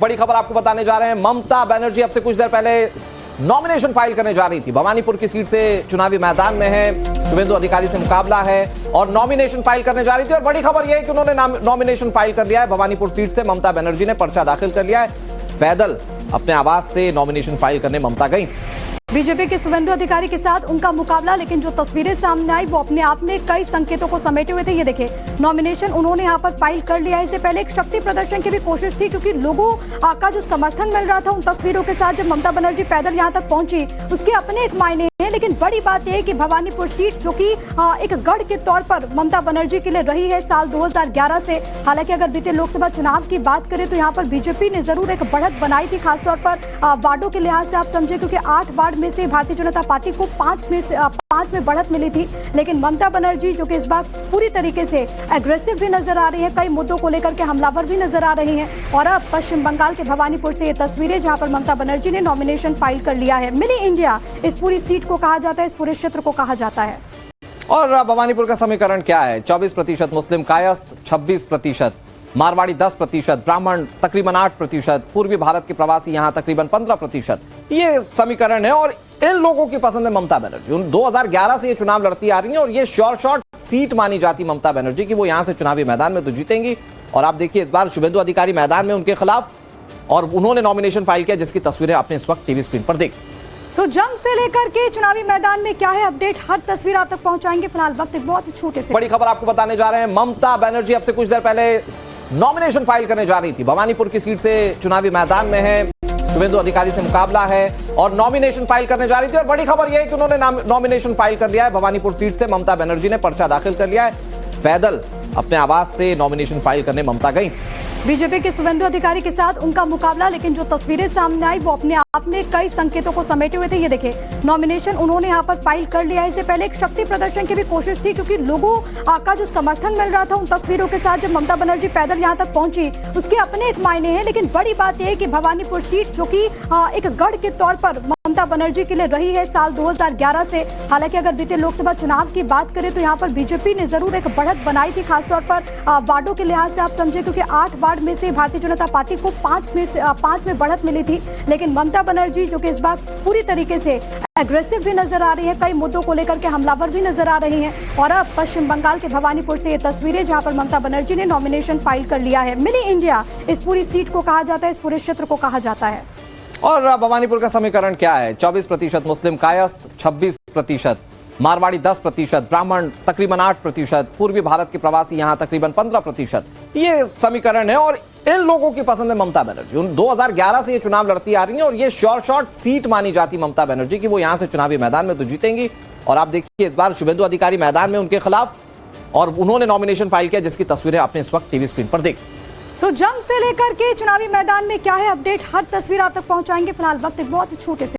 बड़ी खबर आपको बताने जा रहे हैं। ममता बनर्जी अब से कुछ देर पहले नॉमिनेशन फाइल करने जा रही थी। भवानीपुर की सीट से चुनावी मैदान में है, शुभेंदु अधिकारी से मुकाबला है और नॉमिनेशन फाइल करने जा रही थी। और बड़ी खबर यह है कि उन्होंने नॉमिनेशन फाइल कर लिया है। भवानीपुर सीट से ममता बनर्जी ने पर्चा दाखिल कर लिया है। पैदल अपने आवास से नॉमिनेशन फाइल करने ममता गई। बीजेपी के शुभेंदु अधिकारी के साथ उनका मुकाबला, लेकिन जो तस्वीरें सामने आई वो अपने आप में कई संकेतों को समेटे हुए थे। ये देखिए, नॉमिनेशन उन्होंने यहाँ पर फाइल कर लिया है। इससे पहले एक शक्ति प्रदर्शन की भी कोशिश थी, क्योंकि लोगों का जो समर्थन मिल रहा था उन तस्वीरों के साथ जब ममता बनर्जी पैदल यहाँ तक पहुंची, उसके अपने एक मायने हैं। लेकिन बड़ी बात यह है कि भवानीपुर सीट जो कि एक गढ़ के तौर पर ममता बनर्जी के लिए रही है साल 2011 से। हालांकि अगर बीते लोकसभा चुनाव की बात करें तो यहाँ पर बीजेपी ने जरूर एक बढ़त बनाई थी, खासतौर पर वार्डों के लिहाज से आप समझे, क्योंकि 8 वार्ड में से भारतीय जनता पार्टी को 5 में बढ़त मिली थी। लेकिन ममता बनर्जी जो कि इस बार पूरी तरीके से एग्रेसिव भी नजर आ रही है, कई मुद्दों को लेकर के हमलावर भी नजर आ रही हैं। और अब पश्चिम बंगाल के भवानीपुर से ये तस्वीरें जहां पर ममता बनर्जी ने नॉमिनेशन फाइल कर लिया है। मिनी इंडिया इस पूरी सीट को कहा जाता है, इस पूरे क्षेत्र को कहा जाता है। और भवानीपुर का समीकरण क्या है? 24% मुस्लिम कायस्थ, 26%, मारवाड़ी 10%, ब्राह्मण तकरीबन 8%, पूर्वी भारत के प्रवासी यहां तकरीबन 15%। ये समीकरण है और इन लोगों की पसंद है ममता बनर्जी। 2011 से ये चुनाव लड़ती आ रही है और ये शॉर्ट सीट मानी जाती ममता बनर्जी की। वो यहां से चुनावी मैदान में तो जीतेंगी। और आप देखिए, इस बार शुभेंदु अधिकारी मैदान में उनके खिलाफ, और उन्होंने नॉमिनेशन फाइल किया, जिसकी तस्वीरें आपने इस वक्त टीवी स्क्रीन पर देखी। तो जंग से लेकर के चुनावी मैदान में क्या है अपडेट, हर तस्वीर आप तक पहुंचाएंगे। फिलहाल वक्त एक बहुत ही छोटे से बड़ी खबर आपको बताने जा रहे हैं। ममता बनर्जी अब से कुछ देर पहले नॉमिनेशन फाइल करने जा रही थी। भवानीपुर की सीट से चुनावी मैदान में है, शुभेंदु अधिकारी से मुकाबला है और नॉमिनेशन फाइल करने जा रही थी। और बड़ी खबर यह है कि उन्होंने नॉमिनेशन फाइल कर लिया है। भवानीपुर सीट से ममता बनर्जी ने पर्चा दाखिल कर लिया है। पैदल अपने आवास से नॉमिनेशन फाइल करने ममता गई। बीजेपी के शुभेंदु अधिकारी के साथ उनका मुकाबला, लेकिन जो तस्वीरें सामने आई वो अपने आप में कई संकेतों को समेटे हुए थे। ये देखिए, नॉमिनेशन उन्होंने यहाँ पर फाइल कर लिया है। इससे पहले एक शक्ति प्रदर्शन की भी कोशिश थी, क्योंकि लोगों का जो समर्थन मिल रहा था उन तस्वीरों के साथ जब ममता बनर्जी पैदल यहाँ तक पहुंची, उसके अपने एक मायने हैं। लेकिन बड़ी बात यह है कि भवानीपुर सीट जो कि एक गढ़ के तौर पर ममता बनर्जी के लिए रही है साल 2011 से। हालांकि अगर बीते लोकसभा चुनाव की बात करें तो यहाँ पर बीजेपी ने जरूर एक बढ़त बनाई थी, खासतौर पर वार्डों के लिहाज से आप समझे, क्योंकि 8 वार्ड में से भारतीय जनता पार्टी को 5 में बढ़त मिली थी। लेकिन ममता बनर्जी जो कि इस बार पूरी तरीके से एग्रेसिव भी नजर आ रही है, कई मुद्दों को लेकर के हमलावर भी नजर आ रही हैं। और अब पश्चिम बंगाल के भवानीपुर से ये तस्वीरें जहां पर ममता बनर्जी ने नॉमिनेशन फाइल कर लिया है। मिनी इंडिया इस पूरी सीट को कहा जाता है, इस पूरे क्षेत्र को कहा जाता है। और भवानीपुर का समीकरण क्या है? 24% मुस्लिम कायस्थ, 26%, मारवाड़ी 10%, ब्राह्मण तकरीबन 8%, पूर्वी भारत के प्रवासी यहां तकरीबन 15%। ये समीकरण है और इन लोगों की पसंद है ममता बनर्जी। 2011 से ये चुनाव लड़ती आ रही है और ये शॉर्ट सीट मानी जाती ममता बनर्जी की। वो यहां से चुनावी मैदान में तो जीतेंगी। और आप देखिए, इस बार शुभेंदु अधिकारी मैदान में उनके खिलाफ, और उन्होंने नॉमिनेशन फाइल किया, जिसकी तस्वीरें आपने इस वक्त टीवी स्क्रीन पर देखी। तो जंग से लेकर के चुनावी मैदान में क्या है अपडेट, हर तस्वीर आप तक पहुंचाएंगे। फिलहाल वक्त एक बहुत ही छोटे से